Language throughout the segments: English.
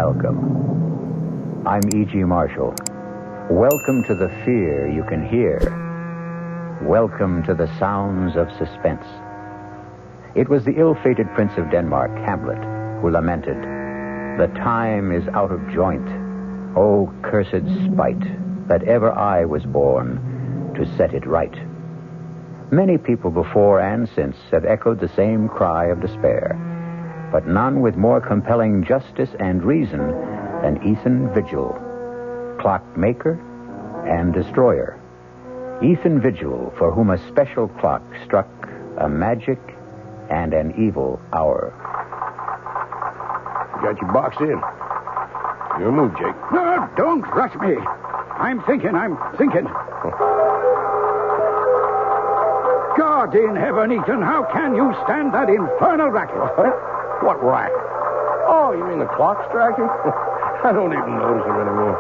welcome. I'm E.G. Marshall. Welcome to the fear you can hear. Welcome to the sounds of suspense. It was the ill-fated Prince of Denmark, Hamlet, who lamented, "The time is out of joint. O cursed spite, that ever I was born to set it right." Many people before and since have echoed the same cry of despair, but none with more compelling justice and reason than Ethan Vigil, clockmaker and destroyer. Ethan Vigil, for whom a special clock struck a magic and an evil hour. You got your box in. Your move, Jake. No, don't rush me. I'm thinking. God in heaven, Ethan, how can you stand that infernal racket? What racket? Oh, you mean the clock striking? I don't even notice it anymore.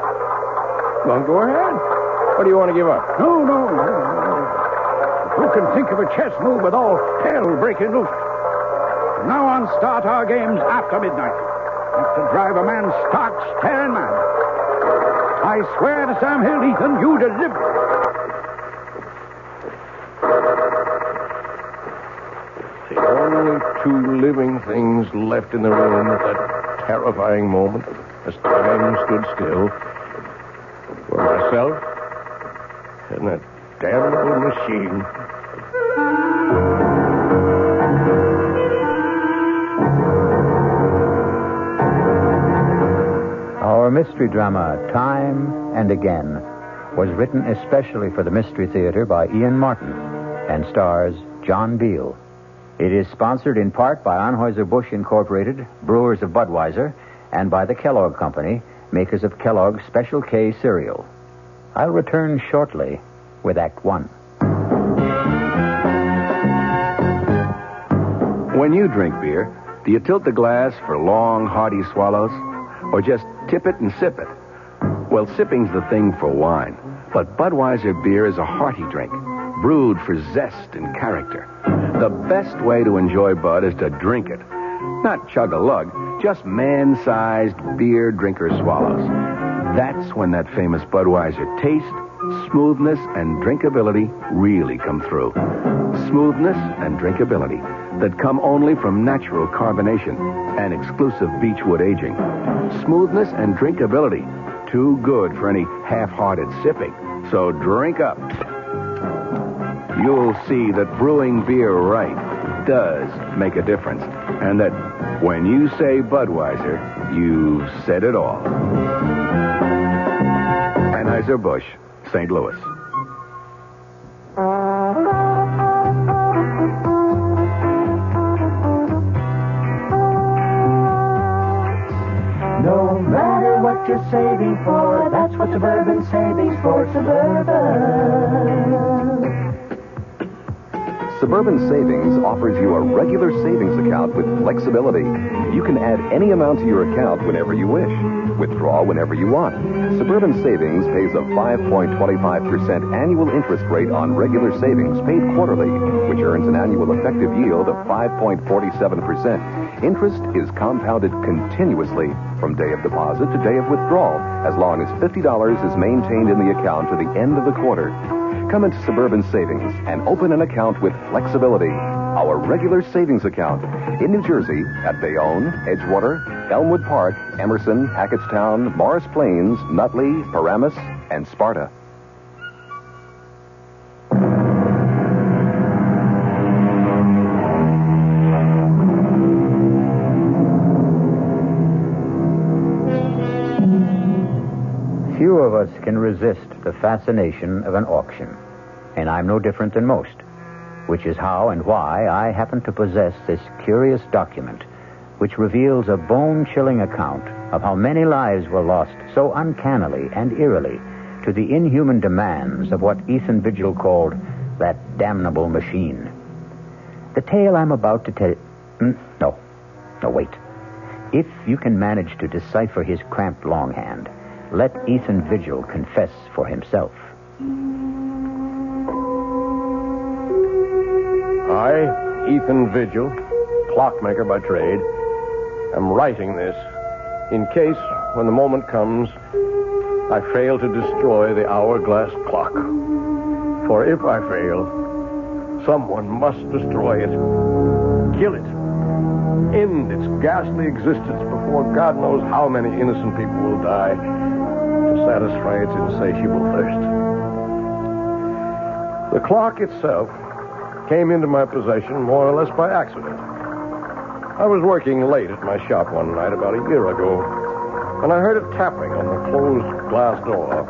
Well, go ahead. What do you want to give up? No. Who can think of a chess move with all hell breaking loose? From now on, start our games after midnight. Have to drive a man stark, staring mad. I swear to Sam Hill, Ethan, you deliver. The only two living things left in the room at that terrifying moment, as time stood still, were myself and that damnable machine. Our mystery drama, Time and Again, was written especially for the Mystery Theater by Ian Martin and stars John Beal. It is sponsored in part by Anheuser-Busch Incorporated, brewers of Budweiser, and by the Kellogg Company, makers of Kellogg's Special K cereal. I'll return shortly with Act One. When you drink beer, do you tilt the glass for long, hearty swallows? Or just tip it and sip it? Well, sipping's the thing for wine. But Budweiser beer is a hearty drink, brewed for zest and character. The best way to enjoy Bud is to drink it. Not chug a lug, just man-sized beer drinker swallows. That's when that famous Budweiser taste, smoothness, and drinkability really come through. Smoothness and drinkability that come only from natural carbonation and exclusive beechwood aging. Smoothness and drinkability, too good for any half-hearted sipping. So drink up. You'll see that brewing beer right does make a difference, and that when you say Budweiser, you've said it all. Anheuser-Busch, St. Louis. No matter what you're saving for, that's what Suburban Savings for Suburban. Suburban Savings offers you a regular savings account with flexibility. You can add any amount to your account whenever you wish. Withdraw whenever you want. Suburban Savings pays a 5.25% annual interest rate on regular savings paid quarterly, which earns an annual effective yield of 5.47%. Interest is compounded continuously from day of deposit to day of withdrawal, as long as $50 is maintained in the account to the end of the quarter. Come into Suburban Savings and open an account with flexibility. Our regular savings account in New Jersey at Bayonne, Edgewater, Elmwood Park, Emerson, Hackettstown, Morris Plains, Nutley, Paramus, and Sparta. Few of us can resist the fascination of an auction, and I'm no different than most, which is how and why I happen to possess this curious document, which reveals a bone-chilling account of how many lives were lost so uncannily and eerily to the inhuman demands of what Ethan Vigil called that damnable machine. The tale I'm about to tell... No, wait. If you can manage to decipher his cramped longhand, let Ethan Vigil confess for himself. I, Ethan Vigil, clockmaker by trade, am writing this in case, when the moment comes, I fail to destroy the hourglass clock. For if I fail, someone must destroy it. Kill it. End its ghastly existence before God knows how many innocent people will die to satisfy its insatiable thirst. The clock itself came into my possession more or less by accident. I was working late at my shop one night about a year ago, and I heard it tapping on the closed glass door.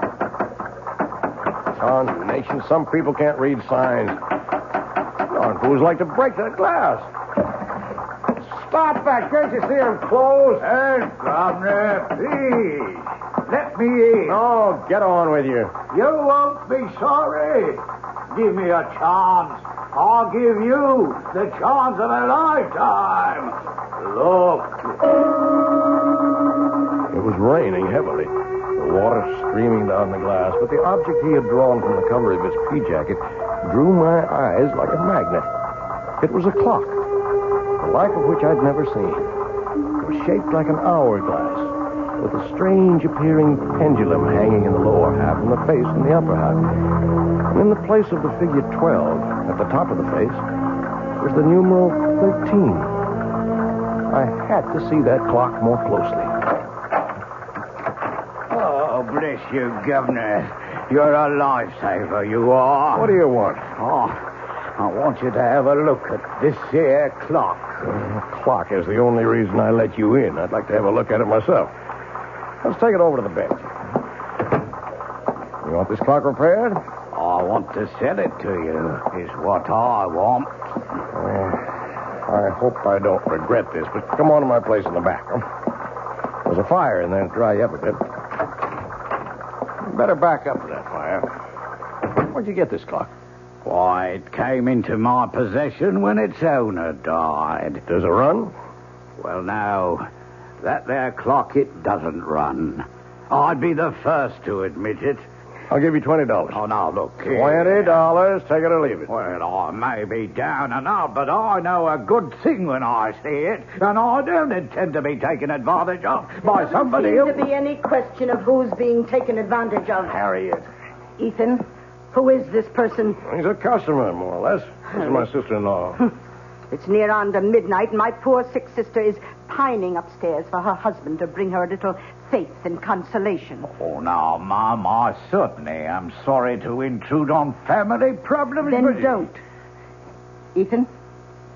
Nation, some people can't read signs. Darn fools like to break that glass. Stop that. Can't you see I'm closed? Hey, Governor, please. Let me in. Oh, get on with you. You won't be sorry. Give me a chance. I'll give you the chance of a lifetime. Look. It was raining heavily, the water streaming down the glass, but the object he had drawn from the cover of his pea jacket drew my eyes like a magnet. It was a clock, the like of which I'd never seen. It was shaped like an hourglass, with a strange-appearing pendulum hanging in the lower half and the face in the upper half. And in the place of the figure 12, at the top of the face, was the numeral 13. I had to see that clock more closely. Oh, bless you, Governor. You're a lifesaver, you are. What do you want? Oh, I want you to have a look at this here clock. The clock is the only reason I let you in. I'd like to have a look at it myself. Let's take it over to the bench. You want this clock repaired? I want to sell it to you, is what I want. I hope I don't regret this, but come on to my place in the back. There's a fire in there to dry you up a bit. You better back up to that fire. Where'd you get this clock? Why, it came into my possession when its owner died. Does it run? Well, no. That there clock, it doesn't run. I'd be the first to admit it. I'll give you $20. Oh, now, look here. $20. Take it or leave it. Well, I may be down and out, but I know a good thing when I see it, and I don't intend to be taken advantage of by somebody else. There doesn't seem to be any question of who's being taken advantage of. Harriet. Ethan, who is this person? He's a customer, more or less. This is my sister-in-law. It's near on to midnight, and my poor sick sister is pining upstairs for her husband to bring her a little faith and consolation. Oh, now, Mom, I certainly am sorry to intrude on family problems. Then don't. Ethan,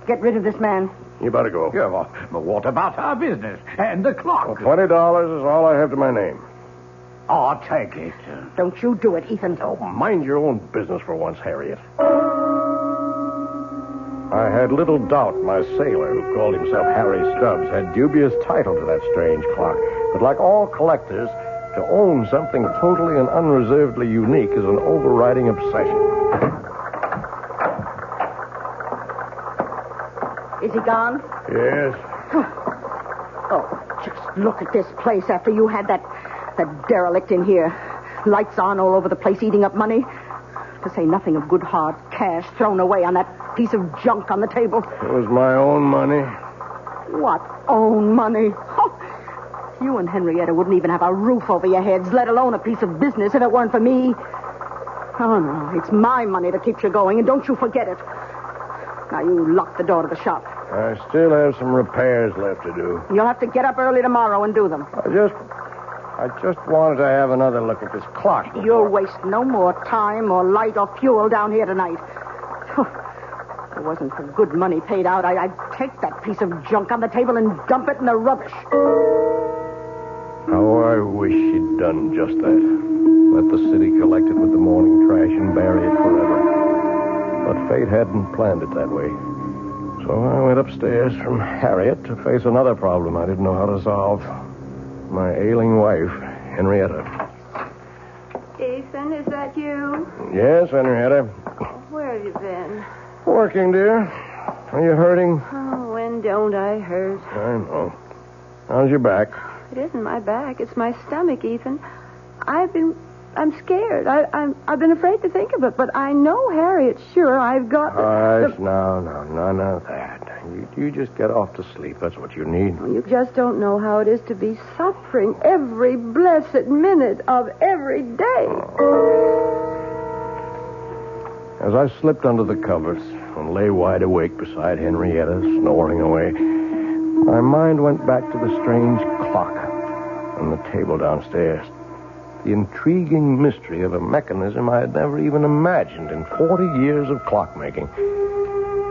get rid of this man. You better go. Yeah, but what about our business and the clock? Well, $20 is all I have to my name. I'll take it. Don't you do it, Ethan. Oh, mind your own business for once, Harriet. I had little doubt my sailor, who called himself Harry Stubbs, had dubious title to that strange clock. But like all collectors, to own something totally and unreservedly unique is an overriding obsession. Is he gone? Yes. Oh, just look at this place after you had that derelict in here. Lights on all over the place, eating up money. To say nothing of good hard cash thrown away on that piece of junk on the table. It was my own money. What own money? Oh, you and Henrietta wouldn't even have a roof over your heads, let alone a piece of business if it weren't for me. Oh, no, it's my money that keeps you going, and don't you forget it. Now, you lock the door to the shop. I still have some repairs left to do. You'll have to get up early tomorrow and do them. I just wanted to have another look at this clock. You'll waste no more time or light or fuel down here tonight. If it wasn't for good money paid out, I'd take that piece of junk on the table and dump it in the rubbish. How I wish she'd done just that. Let the city collect it with the morning trash and bury it forever. But fate hadn't planned it that way. So I went upstairs from Harriet to face another problem I didn't know how to solve. My ailing wife, Henrietta. Ethan, is that you? Yes, Henrietta. Where have you been? Working, dear. Are you hurting? Oh, when don't I hurt? I know. How's your back? It isn't my back. It's my stomach, Ethan. I'm scared. I've been afraid to think of it, but I know Harriet's sure I've got... Hush, no, none of that. You just get off to sleep. That's what you need. You just don't know how it is to be suffering every blessed minute of every day. As I slipped under the covers and lay wide awake beside Henrietta, snoring away, my mind went back to the strange clock on the table downstairs. The intriguing mystery of a mechanism I had never even imagined in 40 years of clockmaking.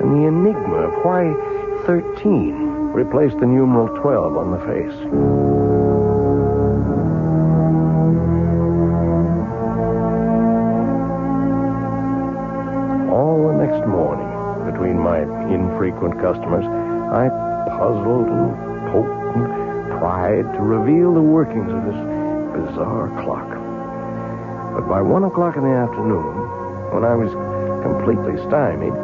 And the enigma of why 13 replaced the numeral 12 on the face. All the next morning, between my infrequent customers, I puzzled and poked and pried to reveal the workings of this bizarre clock. But by 1 o'clock in the afternoon, when I was completely stymied,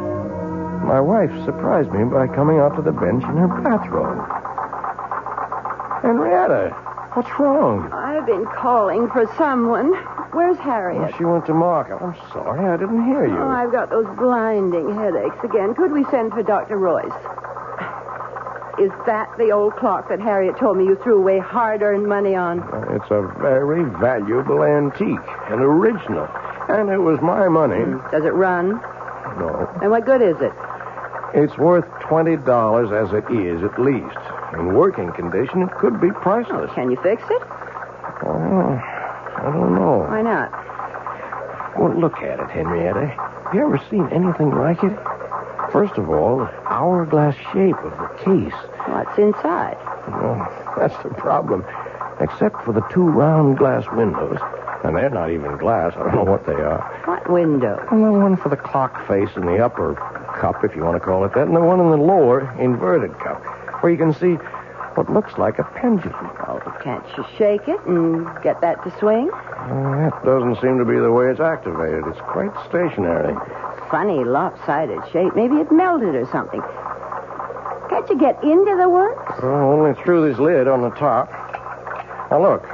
my wife surprised me by coming out to the bench in her bathrobe. Henrietta, what's wrong? I've been calling for someone. Where's Harriet? Well, she went to market. I'm sorry, I didn't hear you. Oh, I've got those blinding headaches again. Could we send for Dr. Royce? Is that the old clock that Harriet told me you threw away hard-earned money on? It's a very valuable antique, an original. And it was my money. Does it run? No. And what good is it? It's worth $20 as it is, at least. In working condition, it could be priceless. Can you fix it? Oh, I don't know. Why not? Well, look at it, Henrietta. Have you ever seen anything like it? First of all, the hourglass shape of the case. What's inside? Well, that's the problem. Except for the 2 round glass windows. And they're not even glass. I don't know what they are. What window? Well, the one for the clock face in the upper cup, if you want to call it that, and the one in the lower inverted cup, where you can see what looks like a pendulum. Oh, can't you shake it and get that to swing? That doesn't seem to be the way it's activated. It's quite stationary. Funny lopsided shape. Maybe it melted or something. Can't you get into the works? Well, only through this lid on the top. Now, look.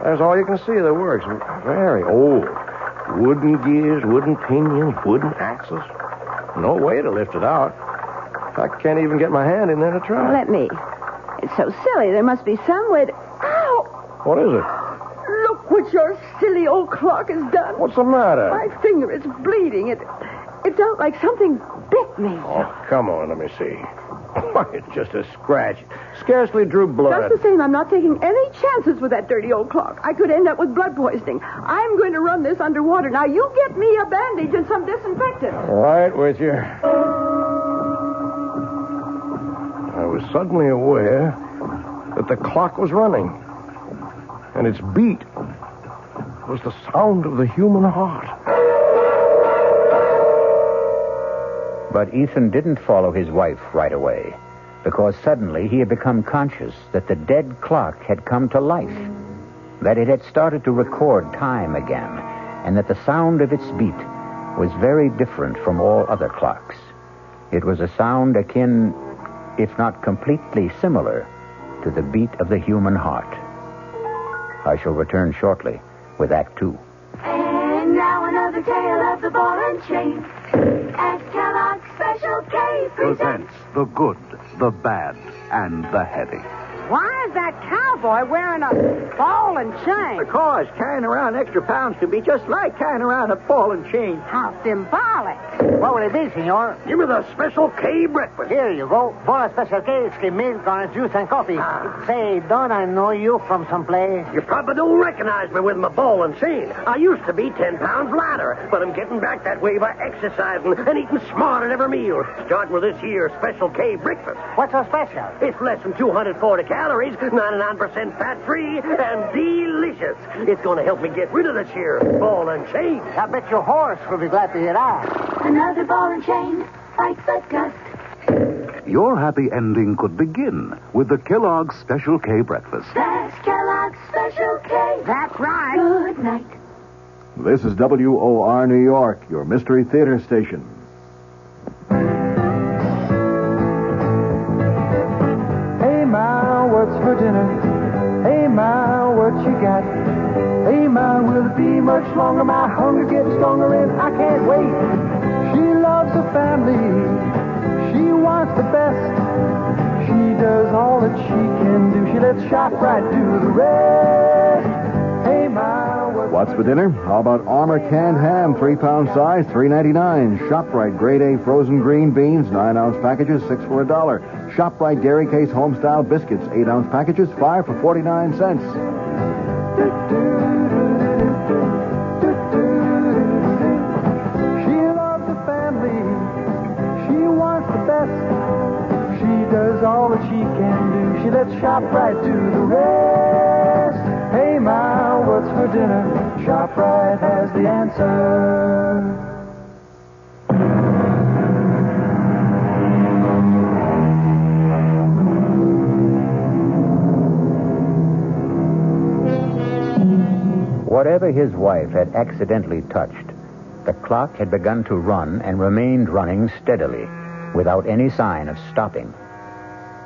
There's all you can see of the works. Very old. Wooden gears, wooden pinions, wooden axles. No way to lift it out. I can't even get my hand in there to try. Let me. It's so silly. There must be some way to... Ow! What is it? Look what your silly old clock has done. What's the matter? My finger is bleeding. It felt like something bit me. Oh, come on, let me see. Why, it's just a scratch. Scarcely drew blood. Just the same, I'm not taking any chances with that dirty old clock. I could end up with blood poisoning. I'm going to run this underwater. Now, you get me a bandage and some disinfectant. Right with you. I was suddenly aware that the clock was running. And its beat was the sound of the human heart. But Ethan didn't follow his wife right away, because suddenly he had become conscious that the dead clock had come to life, that it had started to record time again, and that the sound of its beat was very different from all other clocks. It was a sound akin, if not completely similar, to the beat of the human heart. I shall return shortly with Act 2. And now another tale of the ball and chain. At Kellogg's Special K presents the good, the bad, and the heavy. Why is that cowboy wearing a ball and chain? Because carrying around extra pounds can be just like carrying around a ball and chain. How symbolic. What will it be, senor? Give me the Special K breakfast. Here you go. For a Special K, it's milk, orange juice, and coffee. Say, don't I know you from someplace? You probably don't recognize me with my ball and chain. I used to be 10 pounds lighter, but I'm getting back that way by exercising and eating smart at every meal, starting with this here Special K breakfast. What's so special? It's less than 240 calories, 99% fat-free, and delicious. It's going to help me get rid of this here ball and chain. I bet your horse will be glad to hear that. another ball and chain. Fight but gust. Your happy ending could begin with the Kellogg's Special K breakfast. That's Kellogg's Special K. That's right. Good night. This is WOR New York, your Mystery Theater station. Hey, Ma, what's for dinner? Hey, Ma, what you got? Hey, Ma, will it be much longer? My hunger getting stronger and I can't wait. She loves her family. She wants the best what she can do. She lets ShopRite do the rest. Hey, Ma, What's for dinner? How about Armour canned ham, 3-pound size, $3.99. ShopRite grade A frozen green beans, 9-ounce packages, 6 for $1. ShopRite dairy case home-style biscuits, 8-ounce packages, 5 for 49 cents. She loves the family. She wants the best. She does all that she can do. She lets ShopRite do the rest. Hey, Ma, what's for dinner? ShopRite has the answer. Whatever his wife had accidentally touched, the clock had begun to run and remained running steadily, without any sign of stopping.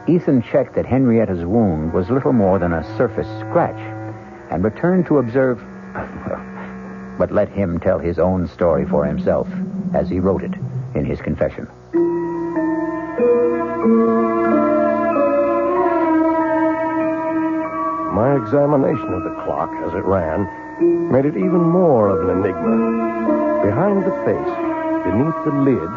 Ethan checked that Henrietta's wound was little more than a surface scratch, and returned to observe... But let him tell his own story for himself, as he wrote it in his confession. My examination of the clock as it ran made it even more of an enigma. Behind the face, beneath the lid,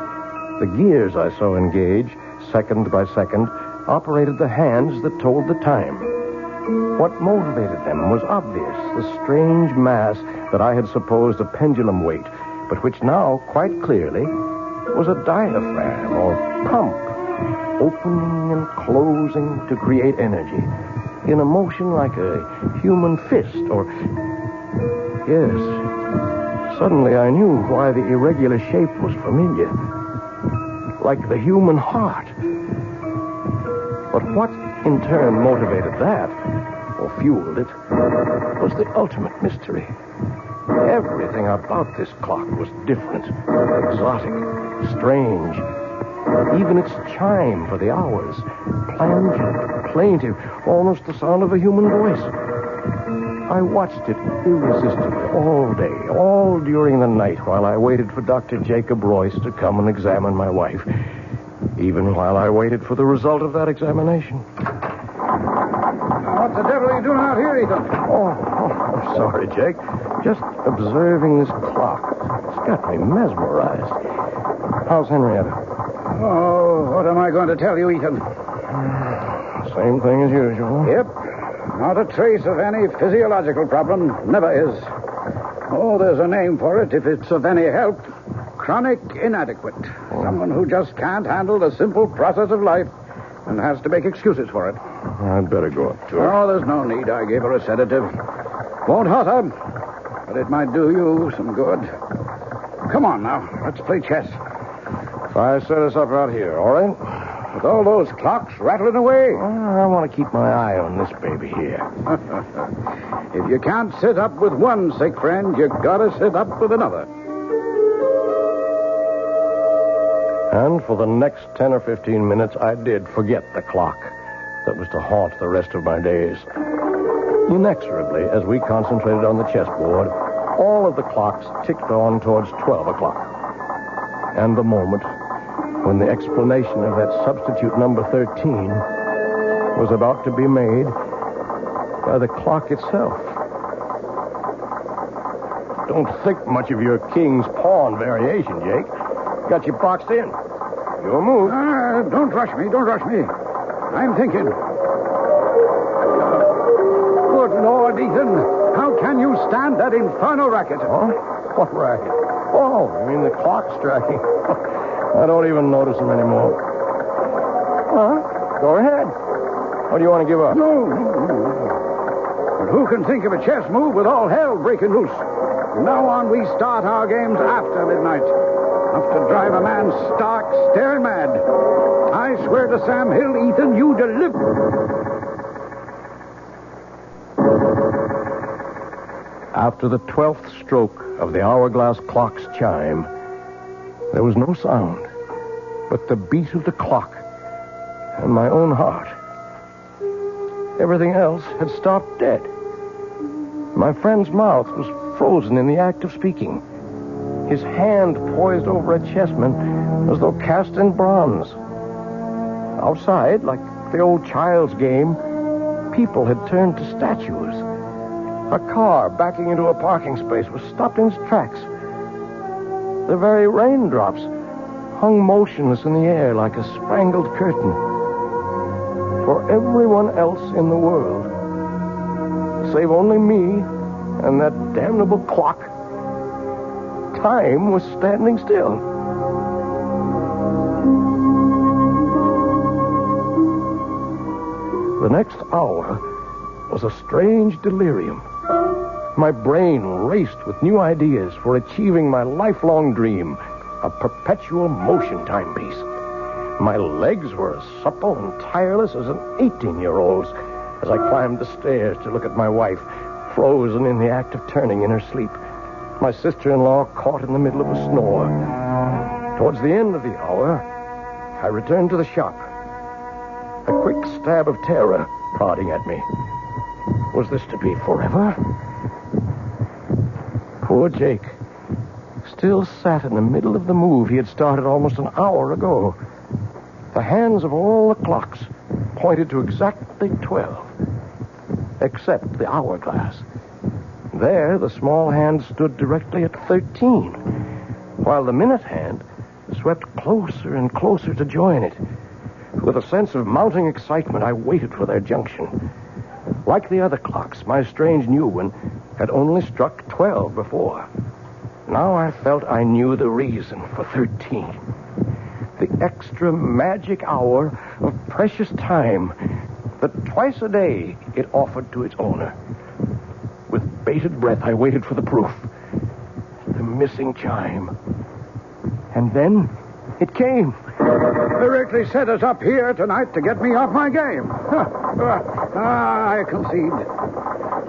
the gears I saw engage, second by second, operated the hands that told the time. What motivated them was obvious, the strange mass that I had supposed a pendulum weight, but which now, quite clearly, was a diaphragm or pump, opening and closing to create energy, in a motion like a human fist, or... Yes, suddenly I knew why the irregular shape was familiar, like the human heart. But what in turn motivated that, or fueled it, was the ultimate mystery. Everything about this clock was different, exotic, strange. Even its chime for the hours, plangent, plaintive, almost the sound of a human voice. I watched it irresistibly all day, all during the night, while I waited for Dr. Jacob Royce to come and examine my wife. Even while I waited for the result of that examination. What the devil are you doing out here, Ethan? I'm sorry, Jake. Just observing this clock. It's got me mesmerized. How's Henrietta? Oh, what am I going to tell you, Ethan? Same thing as usual. Yep. Not a trace of any physiological problem. Never is. Oh, there's a name for it if it's of any help. Chronic inadequate. Someone who just can't handle the simple process of life and has to make excuses for it. I'd better go up to her. Oh, there's no need. I gave her a sedative. Won't hurt her, but it might do you some good. Come on now. Let's play chess. If I set us up out here, all right? With all those clocks rattling away? I want to keep my eye on this baby here. If you can't sit up with one sick friend, you gotta sit up with another. And for the next 10 or 15 minutes, I did forget the clock that was to haunt the rest of my days. Inexorably, as we concentrated on the chessboard, all of the clocks ticked on towards 12 o'clock. And the moment when the explanation of that substitute number 13 was about to be made by the clock itself. Don't think much of your king's pawn variation, Jake. Got you boxed in. Your move. Don't rush me. I'm thinking. Good Lord, Ethan. How can you stand that infernal racket? Huh? What racket? Oh, you mean the clock striking? I don't even notice them anymore. Huh? Go ahead. What do you want to give up? No. But who can think of a chess move with all hell breaking loose? From now on, we start our games after midnight. Enough to drive a man stark, staring mad. I swear to Sam Hill, Ethan, you deliver. After the 12th stroke of the hourglass clock's chime, there was no sound but the beat of the clock and my own heart. Everything else had stopped dead. My friend's mouth was frozen in the act of speaking. His hand poised over a chessman as though cast in bronze. Outside, like the old child's game, people had turned to statues. A car backing into a parking space was stopped in its tracks. The very raindrops hung motionless in the air like a spangled curtain. For everyone else in the world, save only me and that damnable clock, time was standing still. The next hour was a strange delirium. My brain raced with new ideas for achieving my lifelong dream, a perpetual motion timepiece. My legs were as supple and tireless as an 18-year-old's as I climbed the stairs to look at my wife, frozen in the act of turning in her sleep. My sister-in-law caught in the middle of a snore. Towards the end of the hour, I returned to the shop. A quick stab of terror prodding at me. Was this to be forever? Poor Jake still sat in the middle of the move he had started almost an hour ago. The hands of all the clocks pointed to exactly 12, except the hourglass. There, the small hand stood directly at 13, while the minute hand swept closer and closer to join it. With a sense of mounting excitement, I waited for their junction. Like the other clocks, my strange new one had only struck 12 before. Now I felt I knew the reason for 13. The extra magic hour of precious time that twice a day it offered to its owner. With bated breath, I waited for the proof. The missing chime. And then it came. Directly set us up here tonight to get me off my game. I concede.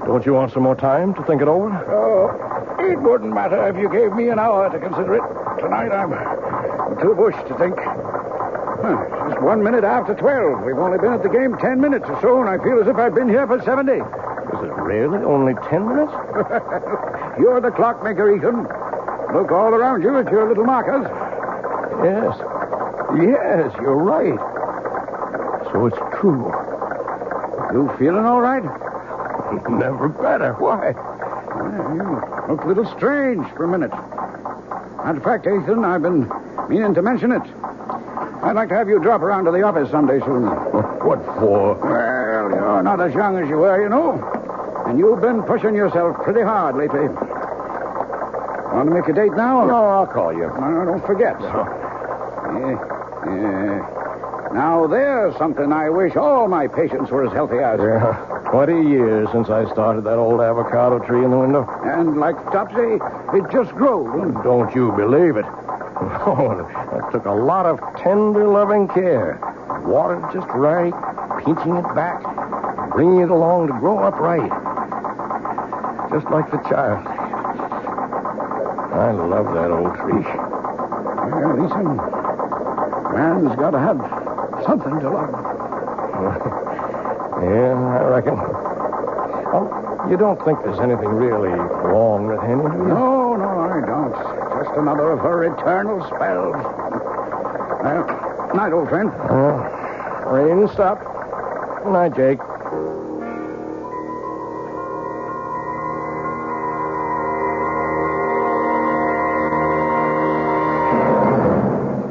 Don't you want some more time to think it over? Oh, it wouldn't matter if you gave me an hour to consider it. Tonight I'm too bushed to think. It's 1 minute after 12. We've only been at the game 10 minutes or so, and I feel as if I've been here for 70. Is it really only 10 minutes? You're the clockmaker, Ethan. Look all around you at your little markers. Yes, you're right. So it's true. You feeling all right? Never better. Why? You look a little strange for a minute. Matter of fact, Ethan, I've been meaning to mention it. I'd like to have you drop around to the office someday soon. What for? Well, you're not as young as you were, you know. And you've been pushing yourself pretty hard lately. Want to make a date now? No, I'll call you. No, don't forget. Now, there's something I wish all my patients were as healthy as. 20 years since I started that old avocado tree in the window. And like Topsy, it just grew. Don't you believe it? Oh, that took a lot of tender, loving care. Watered just right, pinching it back, bringing it along to grow up right. Just like the child. I love that old tree. Well, listen, man's got to have something to love. Yeah, I reckon. Oh, you don't think there's anything really wrong with Henny, do you? No, I don't. Just another of her eternal spells. Well, night, old friend. Rain stopped. Good night, Jake.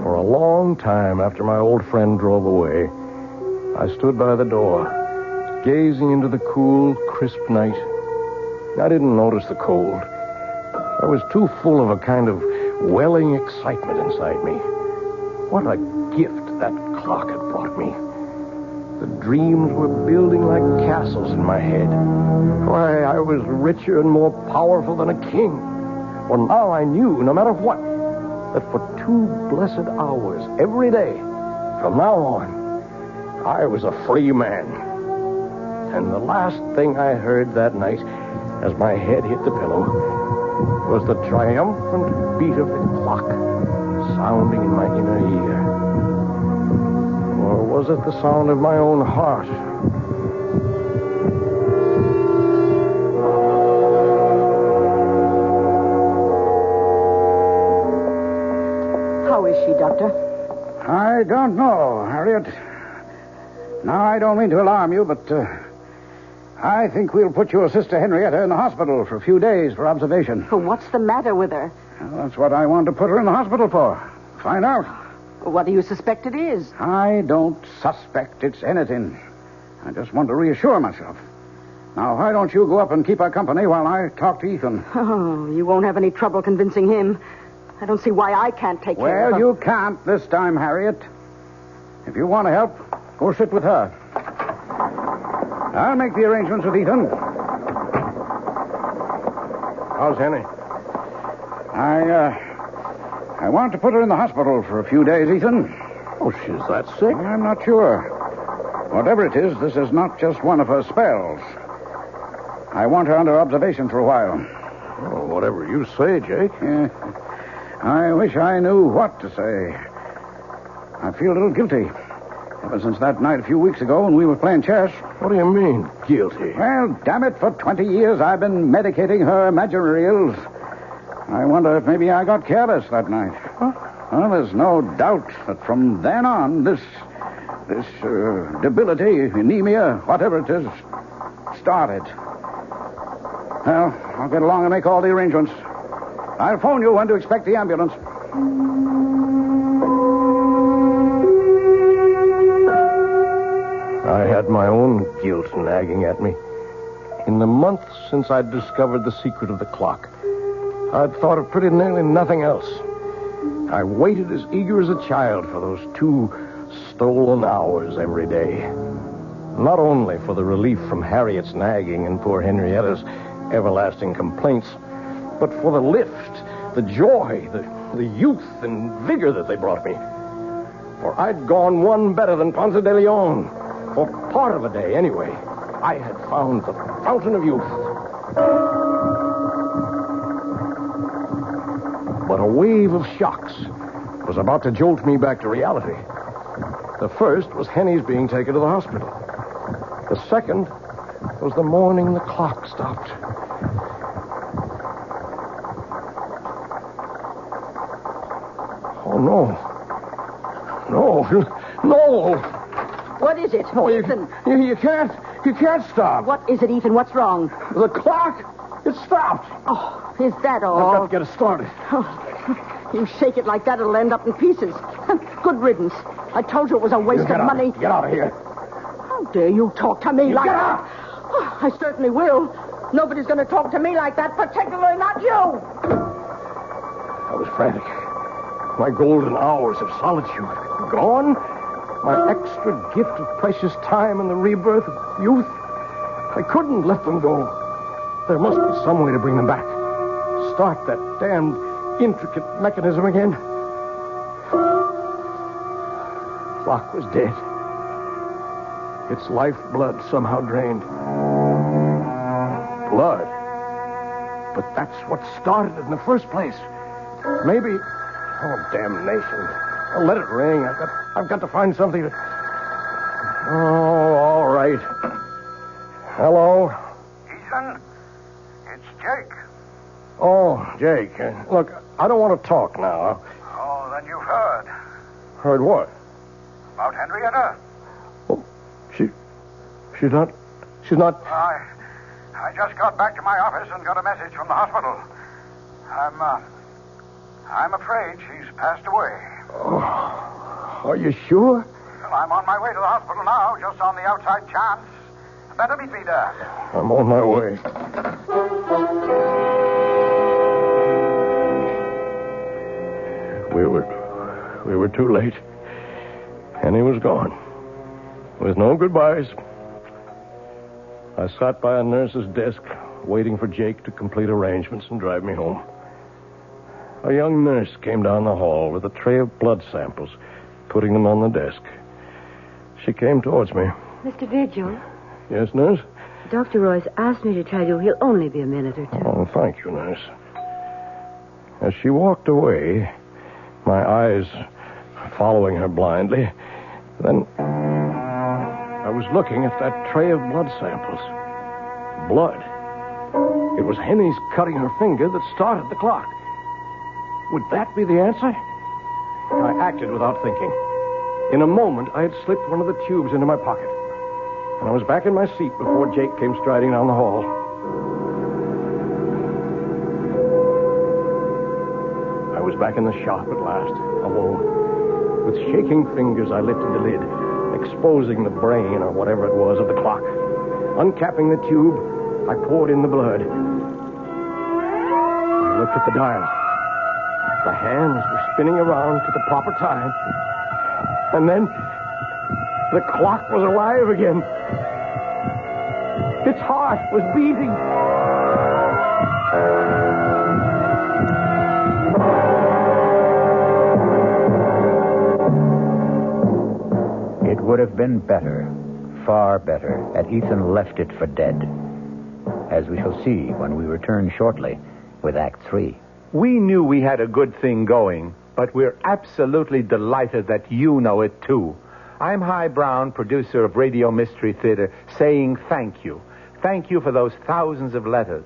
For a long time after my old friend drove away, I stood by the door, gazing into the cool, crisp night. I didn't notice the cold. I was too full of a kind of welling excitement inside me. What a gift that clock had brought me. The dreams were building like castles in my head. Why, I was richer and more powerful than a king. Well, now I knew, no matter what, that for 2 blessed hours every day, from now on, I was a free man. And the last thing I heard that night, as my head hit the pillow, was the triumphant beat of the clock sounding in my inner ear. Or was it the sound of my own heart? How is she, Doctor? I don't know, Harriet. Now, I don't mean to alarm you, but I think we'll put your sister Henrietta in the hospital for a few days for observation. Well, what's the matter with her? Well, that's what I wanted to put her in the hospital for. Find out. What do you suspect it is? I don't suspect it's anything. I just want to reassure myself. Now, why don't you go up and keep her company while I talk to Ethan? Oh, you won't have any trouble convincing him. I don't see why I can't take care of her. Well, you can't this time, Harriet. If you want to help, go sit with her. I'll make the arrangements with Ethan. How's Henny? I want to put her in the hospital for a few days, Ethan. Oh, she's that sick? I'm not sure. Whatever it is, this is not just one of her spells. I want her under observation for a while. Oh, whatever you say, Jake. I wish I knew what to say. I feel a little guilty. Ever since that night a few weeks ago when we were playing chess. What do you mean, guilty? Well, damn it, for 20 years I've been medicating her imaginary ills. I wonder if maybe I got careless that night. Huh? Well, there's no doubt that from then on, this debility, anemia, whatever it is, started. Well, I'll get along and make all the arrangements. I'll phone you when to expect the ambulance. I had my own guilt nagging at me. In the month since I'd discovered the secret of the clock, I'd thought of pretty nearly nothing else. I waited as eager as a child for those 2 stolen hours every day. Not only for the relief from Harriet's nagging and poor Henrietta's everlasting complaints, but for the lift, the joy, the youth and vigor that they brought me. For I'd gone one better than Ponce de Leon. For part of a day, anyway. I had found the fountain of youth. But a wave of shocks was about to jolt me back to reality. The first was Henny's being taken to the hospital. The second was the morning the clock stopped. Oh, no. No! What is it? No, Ethan. You can't stop. What is it, Ethan? What's wrong? The clock, it stopped. Oh, is that all? I've got to get it started. Oh, you shake it like that, it'll end up in pieces. Good riddance. I told you it was a waste of money. Get out of here. How dare you talk to me like get that? out! Oh, I certainly will. Nobody's going to talk to me like that, particularly not you. I was frantic. My golden hours of solitude gone. My extra gift of precious time and the rebirth of youth. I couldn't let them go. There must be some way to bring them back. Start that damned intricate mechanism again. Clock was dead. Its lifeblood somehow drained. Blood. But that's what started it in the first place. Maybe... Oh, damnation. I'll let it ring. I've got to find something to... Oh, all right. Hello? Ethan, it's Jake. Oh, Jake. Look, I don't want to talk now. Oh, then you've heard. Heard what? About Henrietta? Oh, she's not... I just got back to my office and got a message from the hospital. I'm afraid she's passed away. Oh, are you sure? Well, I'm on my way to the hospital now, just on the outside chance. Better meet me there. I'm on my way. We were too late. Henny was gone. With no goodbyes. I sat by a nurse's desk, waiting for Jake to complete arrangements and drive me home. A young nurse came down the hall with a tray of blood samples, putting them on the desk. She came towards me. Mr. Vigil? Yes, nurse? Dr. Royce asked me to tell you he'll only be a minute or two. Oh, thank you, nurse. As she walked away, my eyes following her blindly, then I was looking at that tray of blood samples. Blood. It was Henny's cutting her finger that started the clock. Would that be the answer? I acted without thinking. In a moment, I had slipped one of the tubes into my pocket. And I was back in my seat before Jake came striding down the hall. I was back in the shop at last, alone. With shaking fingers, I lifted the lid, exposing the brain, or whatever it was, of the clock. Uncapping the tube, I poured in the blood. I looked at the dial. The hands were spinning around to the proper time. And then the clock was alive again. Its heart was beating. It would have been better, far better, had Ethan left it for dead, as we shall see when we return shortly with Act 3. We knew we had a good thing going, but we're absolutely delighted that you know it, too. I'm Hy Brown, producer of Radio Mystery Theater, saying thank you. Thank you for those thousands of letters.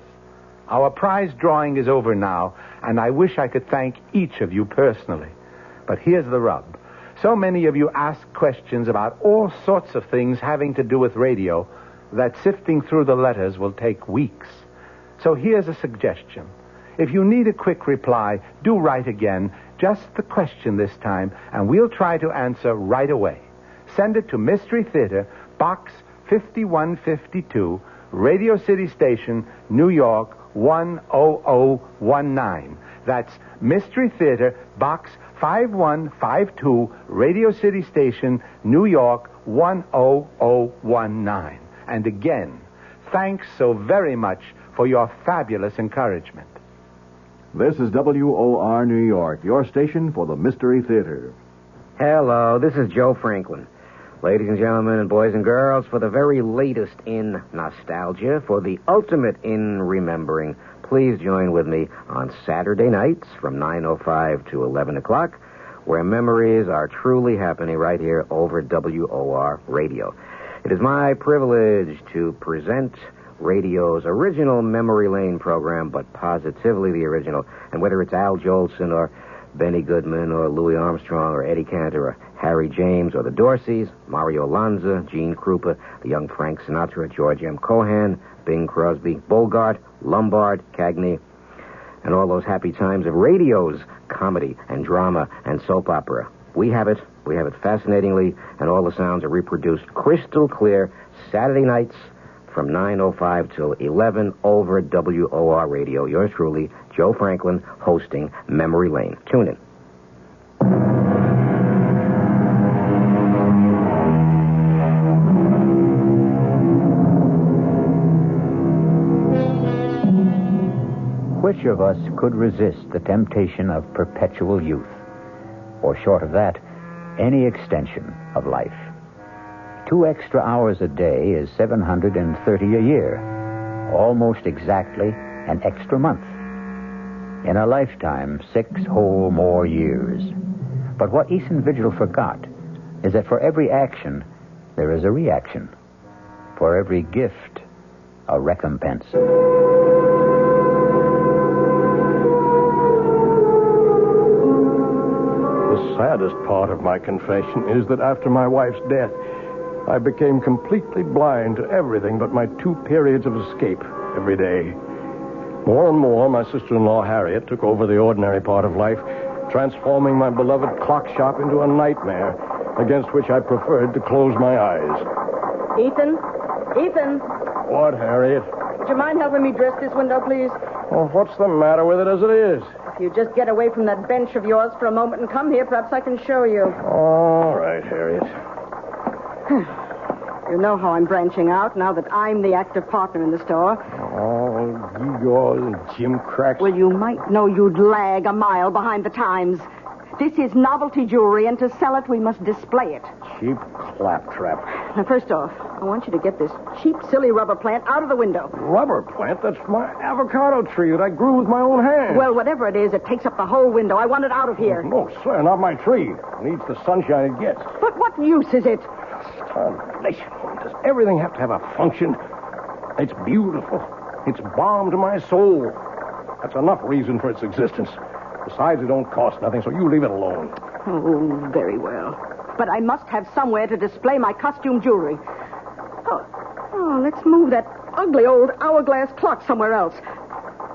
Our prize drawing is over now, and I wish I could thank each of you personally. But here's the rub. So many of you ask questions about all sorts of things having to do with radio that sifting through the letters will take weeks. So here's a suggestion. If you need a quick reply, do write again, just the question this time, and we'll try to answer right away. Send it to Mystery Theater, Box 5152, Radio City Station, New York 10019. That's Mystery Theater, Box 5152, Radio City Station, New York 10019. And again, thanks so very much for your fabulous encouragement. This is WOR New York, your station for the Mystery Theater. Hello, this is Joe Franklin. Ladies and gentlemen and boys and girls, for the very latest in nostalgia, for the ultimate in remembering, please join with me on Saturday nights from 9:05 to 11 o'clock, where memories are truly happening right here over WOR Radio. It is my privilege to present radio's original Memory Lane program, but positively the original. And whether it's Al Jolson or Benny Goodman or Louis Armstrong or Eddie Cantor or Harry James or the Dorseys, Mario Lanza, Gene Krupa, the young Frank Sinatra, George M. Cohan, Bing Crosby, Bogart, Lombard, Cagney, and all those happy times of radio's comedy and drama and soap opera. We have it fascinatingly, and all the sounds are reproduced crystal clear Saturday nights from 9:05 till 11 over WOR Radio. Yours truly, Joe Franklin, hosting Memory Lane. Tune in. Which of us could resist the temptation of perpetual youth? Or short of that, any extension of life? 2 extra hours a day is 730 a year, almost exactly an extra month. In a lifetime, 6 whole more years. But what Ethan Vigil forgot is that for every action, there is a reaction. For every gift, a recompense. The saddest part of my confession is that after my wife's death, I became completely blind to everything but my 2 periods of escape every day. More and more, my sister-in-law, Harriet, took over the ordinary part of life, transforming my beloved clock shop into a nightmare against which I preferred to close my eyes. Ethan? What, Harriet? Would you mind helping me dress this window, please? Well, what's the matter with it as it is? If you just get away from that bench of yours for a moment and come here, perhaps I can show you. All right, Harriet. You know how I'm branching out now that I'm the active partner in the store. Oh, Igor and Jim Cracks. Well, you might know you'd lag a mile behind the times. This is novelty jewelry, and to sell it, we must display it. Cheap claptrap. Now, first off, I want you to get this cheap, silly rubber plant out of the window. Rubber plant? That's my avocado tree that I grew with my own hands. Well, whatever it is, it takes up the whole window. I want it out of here. No, sir, not my tree. It needs the sunshine it gets. But what use is it? Does everything have to have a function? It's beautiful. It's balm to my soul. That's enough reason for its existence. Besides, it don't cost nothing, so you leave it alone. Oh, very well. but I must have somewhere to display my costume jewelry. Oh, let's move that ugly old hourglass clock somewhere else.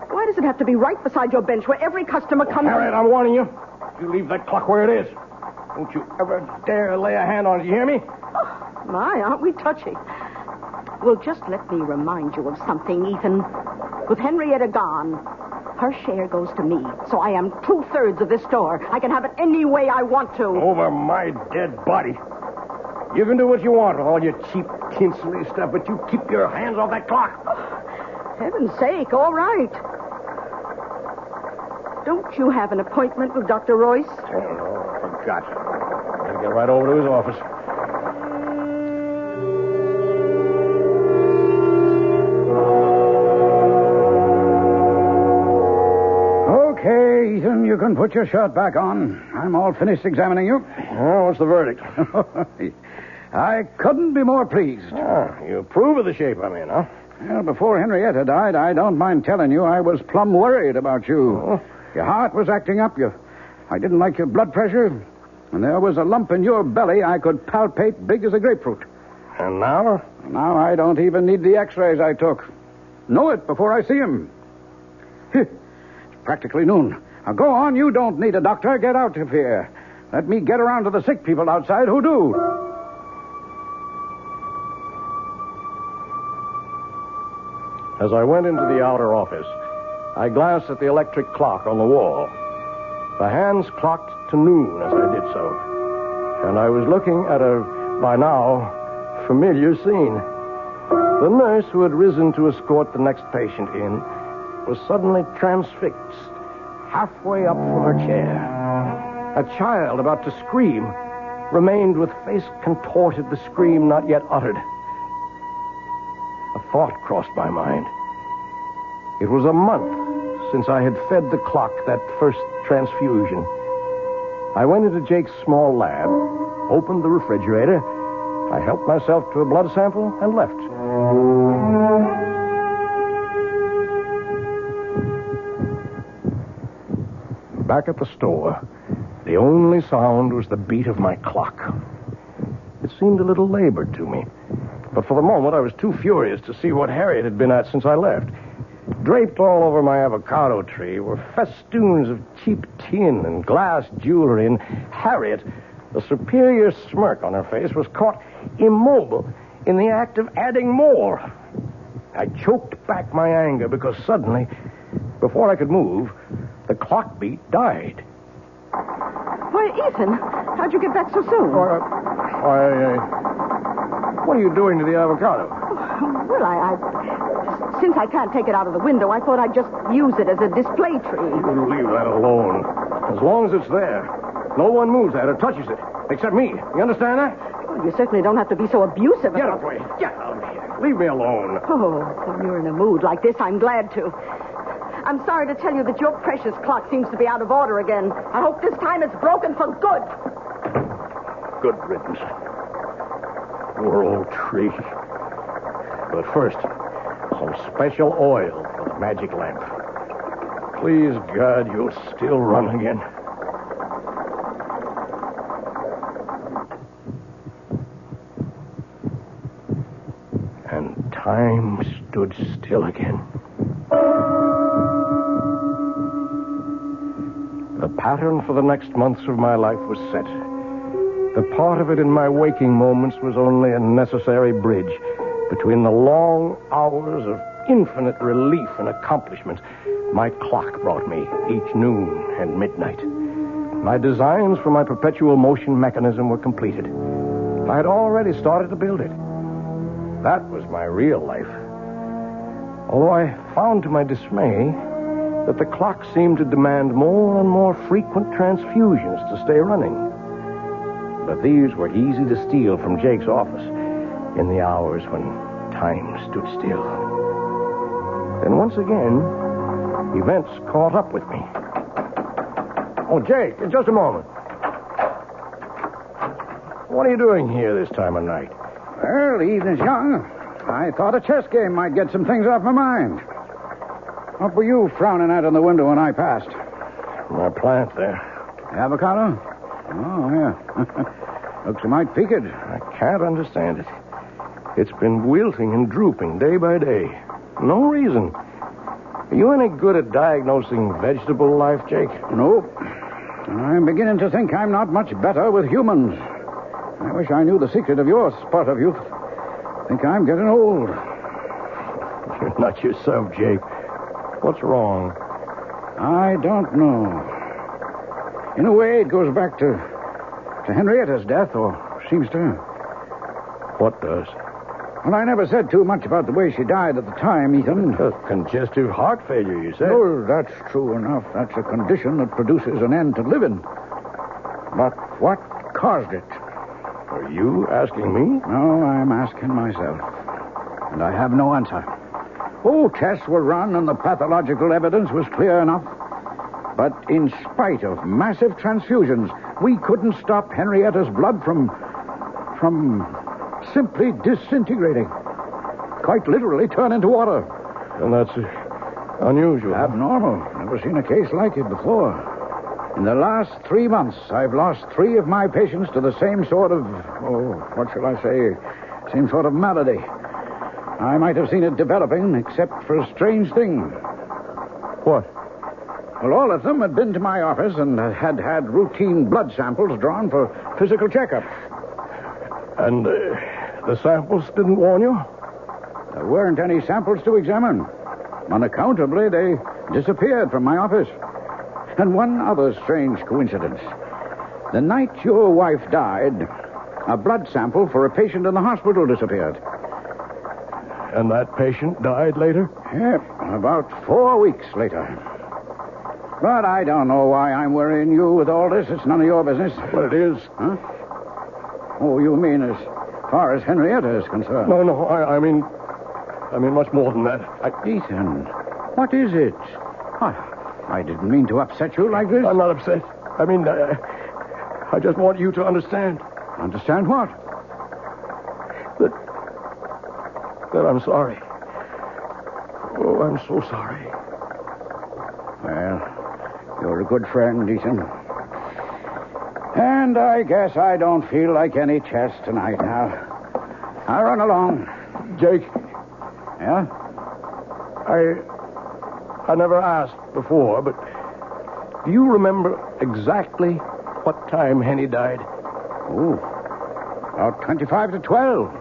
Why does it have to be right beside your bench where every customer comes... Harriet, I'm warning you. You leave that clock where it is. Don't you ever dare lay a hand on it, you hear me? Oh, my, aren't we touchy? Well, just let me remind you of something, Ethan. With Henrietta gone, her share goes to me, so I am 2/3 of this store. I can have it any way I want to. Over my dead body. You can do what you want with all your cheap, tinselly stuff, but you keep your hands off that clock. Oh, heaven's sake, all right. Don't you have an appointment with Dr. Royce? Oh, I forgot. I'll get right over to his office. Okay, Ethan, you can put your shirt back on. I'm all finished examining you. Oh, what's the verdict? I couldn't be more pleased. Oh, you approve of the shape I'm in, huh? Well, before Henrietta died, I don't mind telling you I was plumb worried about you. Oh. Your heart was acting up. I didn't like your blood pressure. And there was a lump in your belly I could palpate big as a grapefruit. And now? Now I don't even need the x-rays I took. Know it before I see him. It's practically noon. Now go on. You don't need a doctor. Get out of here. Let me get around to the sick people outside who do. As I went into the outer office, I glanced at the electric clock on the wall. The hands clocked to noon as I did so, and I was looking at a, by now, familiar scene. The nurse who had risen to escort the next patient in was suddenly transfixed, halfway up from her chair. A child about to scream remained with face contorted, the scream not yet uttered. A thought crossed my mind. It was a month since I had fed the clock that first transfusion. I went into Jake's small lab, opened the refrigerator, I helped myself to a blood sample, and left. Back at the store, the only sound was the beat of my clock. It seemed a little labored to me, but for the moment I was too furious to see what Harriet had been at since I left. Draped all over my avocado tree were festoons of cheap tin and glass jewelry, and Harriet, the superior smirk on her face, was caught immobile in the act of adding more. I choked back my anger because suddenly, before I could move, the clock beat died. Why, Ethan, how'd you get back so soon? What are you doing to the avocado? Well, since I can't take it out of the window, I thought I'd just use it as a display tree. You leave that alone. As long as it's there, no one moves that or touches it, except me. You understand that? Well, you certainly don't have to be so abusive. Get away. Get out of here. Leave me alone. Oh, when you're in a mood like this, I'm glad to. I'm sorry to tell you that your precious clock seems to be out of order again. I hope this time it's broken for good. Good riddance. Poor old tree. But first, some special oil for the magic lamp. Please, God, you'll still run again. And time stood still again. The pattern for the next months of my life was set. The part of it in my waking moments was only a necessary bridge between the long hours of infinite relief and accomplishment my clock brought me each noon and midnight. My designs for my perpetual motion mechanism were completed. I had already started to build it. That was my real life. Although I found to my dismay that the clock seemed to demand more and more frequent transfusions to stay running. But these were easy to steal from Jake's office in the hours when time stood still. Then once again, events caught up with me. Oh, Jake, just a moment. What are you doing here this time of night? Well, the evening's young. I thought a chess game might get some things off my mind. What were you frowning at in the window when I passed? My plant there. Avocado? Oh, yeah. Looks a mite peaked. I can't understand it. It's been wilting and drooping day by day. No reason. Are you any good at diagnosing vegetable life, Jake? Nope. And I'm beginning to think I'm not much better with humans. I wish I knew the secret of your spurt of youth. Think I'm getting old. You're not yourself, Jake. What's wrong? I don't know. In a way, it goes back to Henrietta's death, or seems to. What does? Well, I never said too much about the way she died at the time, Ethan. Congestive heart failure, you said? Oh, that's true enough. That's a condition that produces an end to living. But what caused it? Are you asking me? No, I'm asking myself. And I have no answer. Oh, tests were run and the pathological evidence was clear enough. But in spite of massive transfusions, we couldn't stop Henrietta's blood from simply disintegrating. Quite literally turn into water. And that's unusual. Abnormal. Never seen a case like it before. In the last 3 months, I've lost 3 of my patients to the same sort of, what shall I say, same sort of malady. I might have seen it developing, except for a strange thing. What? Well, all of them had been to my office and had routine blood samples drawn for physical checkup. And the samples didn't warn you? There weren't any samples to examine. Unaccountably, they disappeared from my office. And one other strange coincidence. The night your wife died, a blood sample for a patient in the hospital disappeared. And that patient died later? Yep, about 4 weeks later. But I don't know why I'm worrying you with all this. It's none of your business. Well, it is. Huh? Oh, you mean as far as Henrietta is concerned? No, I mean much more than that. Ethan, what is it? I didn't mean to upset you like this. I'm not upset. I mean, I just want you to understand. Understand what? That I'm sorry. Oh, I'm so sorry. Well, you're a good friend, Ethan. And I guess I don't feel like any chess tonight now. I'll run along. Jake. Yeah? I never asked before, but do you remember exactly what time Henny died? Oh, about 25 to 12,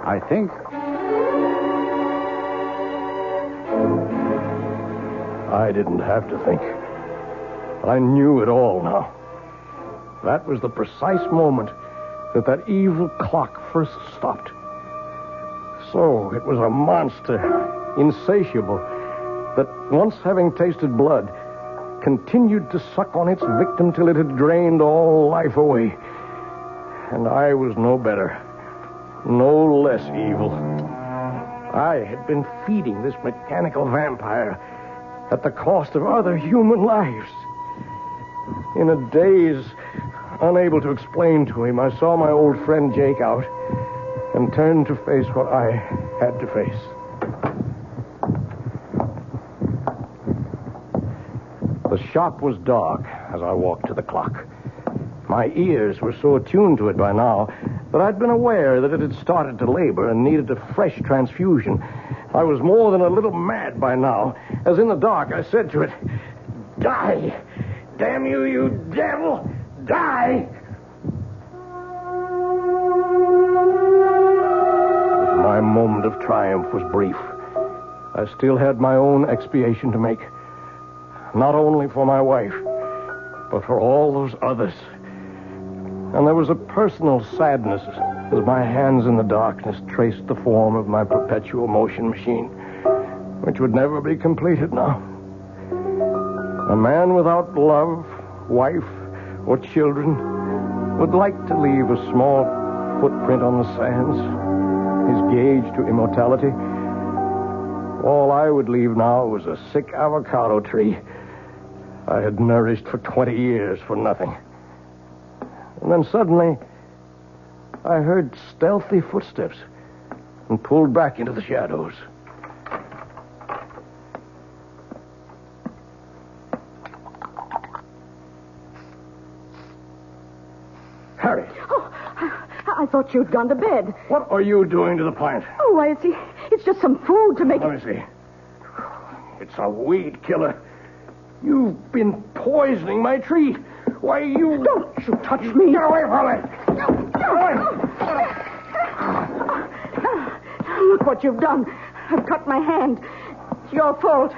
I think. I didn't have to think. I knew it all now. That was the precise moment that evil clock first stopped. So it was a monster, insatiable, that once having tasted blood, continued to suck on its victim till it had drained all life away. And I was no better, no less evil. I had been feeding this mechanical vampire at the cost of other human lives. In a daze, unable to explain to him, I saw my old friend Jake out and turned to face what I had to face. The shop was dark as I walked to the clock. My ears were so attuned to it by now that I'd been aware that it had started to labor and needed a fresh transfusion. I was more than a little mad by now, as in the dark I said to it, "Die! Damn you, you devil! Die!" My moment of triumph was brief. I still had my own expiation to make. Not only for my wife, but for all those others. And there was a personal sadness as my hands in the darkness traced the form of my perpetual motion machine, which would never be completed now. A man without love, wife, or children would like to leave a small footprint on the sands, his gauge to immortality. All I would leave now was a sick avocado tree I had nourished for 20 years for nothing. And then suddenly, I heard stealthy footsteps and pulled back into the shadows. Harriet. Oh, I thought you'd gone to bed. What are you doing to the plant? Oh, why, it's just some food to make Let me see. It's a weed killer. You've been poisoning my tree. Why, you... Don't you touch me. Get away from me. Get away. Look what you've done. I've cut my hand. It's your fault.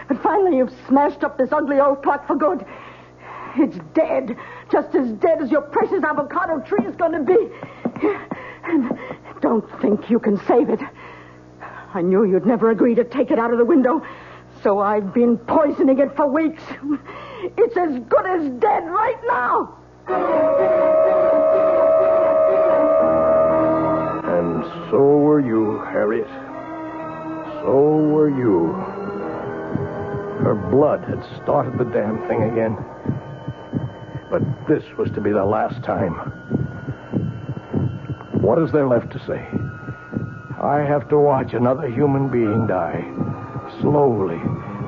But finally you've smashed up this ugly old clock for good. It's dead. Just as dead as your precious avocado tree is going to be. And don't think you can save it. I knew you'd never agree to take it out of the window, so I've been poisoning it for weeks. It's as good as dead right now. And so were you, Harriet. So were you. Her blood had started the damn thing again. But this was to be the last time. What is there left to say? I have to watch another human being die. Slowly,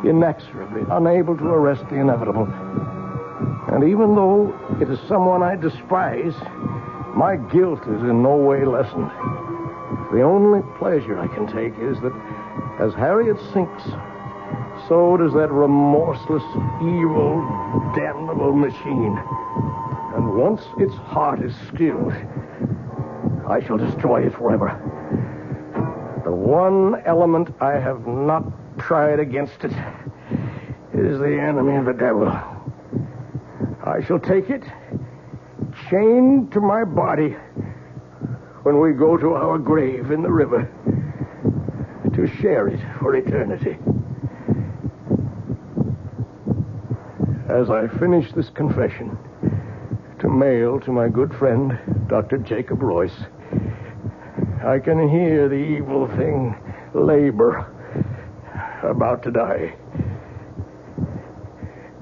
inexorably, unable to arrest the inevitable. And even though it is someone I despise, my guilt is in no way lessened. The only pleasure I can take is that as Harriet sinks, so does that remorseless, evil, damnable machine. And once its heart is stilled, I shall destroy it forever. The one element I have not tried against it is the enemy of the devil. I shall take it, chained to my body, when we go to our grave in the river, to share it for eternity. As I finish this confession, to mail to my good friend, Dr. Jacob Royce, I can hear the evil thing labor, about to die.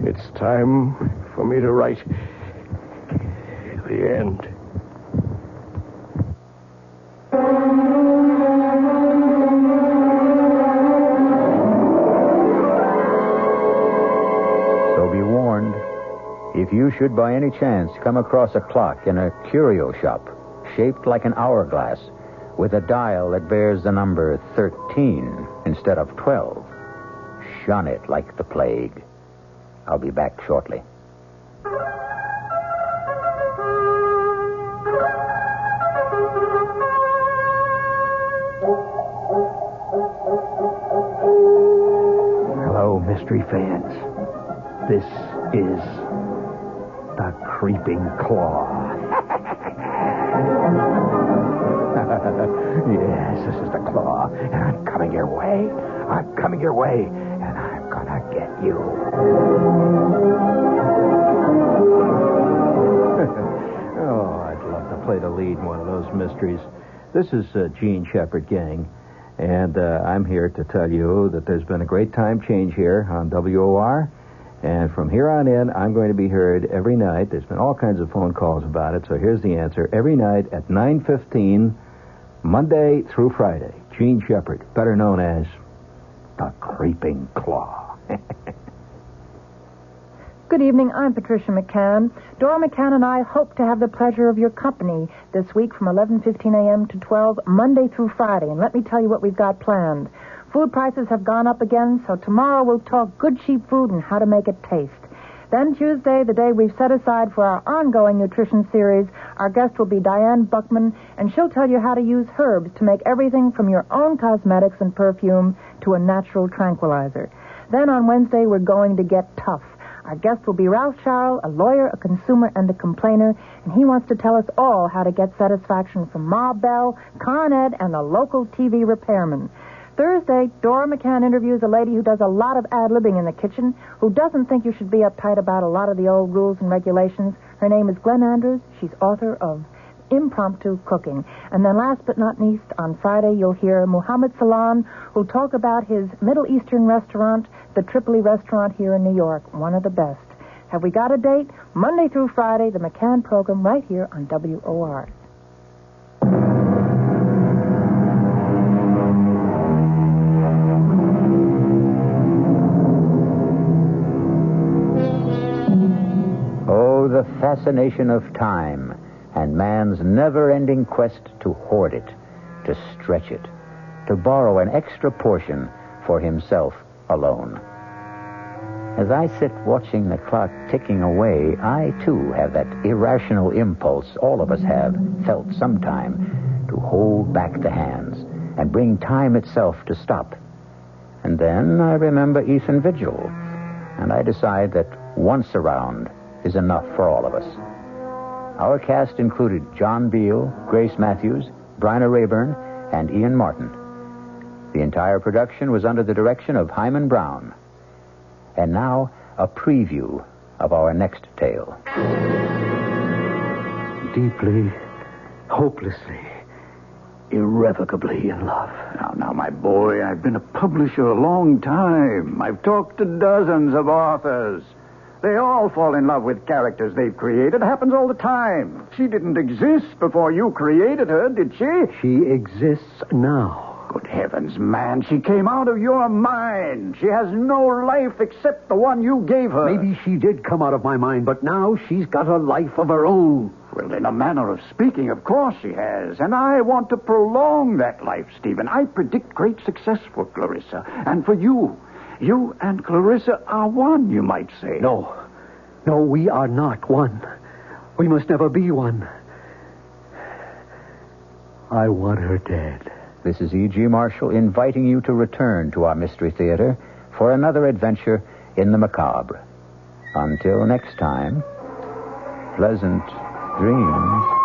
It's time for me to write the end. So be warned, if you should by any chance come across a clock in a curio shop shaped like an hourglass with a dial that bears the number 13 instead of 12, shun it like the plague. I'll be back shortly. Hello, mystery fans. This is the Creeping Claw. Yes, this is the Claw, and I'm coming your way. I'm coming your way, and I'm gonna get you. Oh, I'd love to play the lead in one of those mysteries. This is Gene Shepherd, gang, and I'm here to tell you that there's been a great time change here on WOR, and from here on in, I'm going to be heard every night. There's been all kinds of phone calls about it, so here's the answer. Every night at 9:15, Monday through Friday. Gene Shepherd, better known as the Creeping Claw. Good evening. I'm Patricia McCann. Dora McCann and I hope to have the pleasure of your company this week from 11:15 a.m. to 12, Monday through Friday. And let me tell you what we've got planned. Food prices have gone up again, so tomorrow we'll talk good, cheap food and how to make it taste. Then Tuesday, the day we've set aside for our ongoing nutrition series, our guest will be Diane Buckman, and she'll tell you how to use herbs to make everything from your own cosmetics and perfume to a natural tranquilizer. Then on Wednesday, we're going to get tough. Our guest will be Ralph Sharrell, a lawyer, a consumer, and a complainer, and he wants to tell us all how to get satisfaction from Ma Bell, Con Ed, and the local TV repairman. Thursday, Dora McCann interviews a lady who does a lot of ad-libbing in the kitchen, who doesn't think you should be uptight about a lot of the old rules and regulations. Her name is Glenn Andrews. She's author of Impromptu Cooking. And then last but not least, on Friday, you'll hear Muhammad Salam, who'll talk about his Middle Eastern restaurant, the Tripoli restaurant here in New York, one of the best. Have we got a date? Monday through Friday, the McCann program right here on WOR. Oh, the fascination of time and man's never-ending quest to hoard it, to stretch it, to borrow an extra portion for himself alone. As I sit watching the clock ticking away, I, too, have that irrational impulse all of us have felt sometime to hold back the hands and bring time itself to stop. And then I remember Ethan Vigil, and I decide that once around is enough for all of us. Our cast included John Beale, Grace Matthews, Bryna Rayburn, and Ian Martin. The entire production was under the direction of Hyman Brown. And now, a preview of our next tale. Deeply, hopelessly, irrevocably in love. Now, my boy, I've been a publisher a long time. I've talked to dozens of authors. They all fall in love with characters they've created. It happens all the time. She didn't exist before you created her, did she? She exists now. Good heavens, man. She came out of your mind. She has no life except the one you gave her. Maybe she did come out of my mind, but now she's got a life of her own. Well, in a manner of speaking, of course she has. And I want to prolong that life, Stephen. I predict great success for Clarissa. And for you. You and Clarissa are one, you might say. No, we are not one. We must never be one. I want her dead. This is E.G. Marshall inviting you to return to our Mystery Theater for another adventure in the macabre. Until next time, pleasant dreams.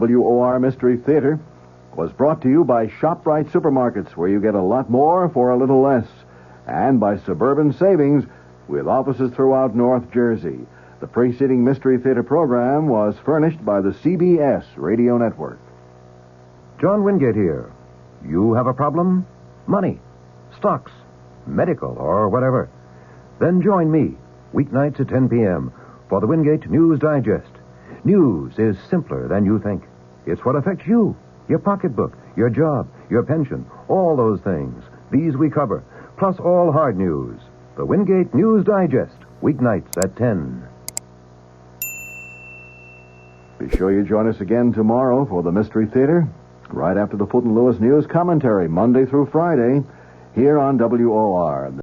WOR Mystery Theater was brought to you by ShopRite Supermarkets, where you get a lot more for a little less, and by Suburban Savings, with offices throughout North Jersey. The preceding Mystery Theater program was furnished by the CBS Radio Network. John Wingate here. You have a problem? Money, stocks, medical, or whatever. Then join me, weeknights at 10 p.m., for the Wingate News Digest. News is simpler than you think. It's what affects you, your pocketbook, your job, your pension, all those things. These we cover, plus all hard news. The Wingate News Digest, weeknights at 10. Be sure you join us again tomorrow for the Mystery Theater, right after the Fulton Lewis News Commentary, Monday through Friday, here on WOR.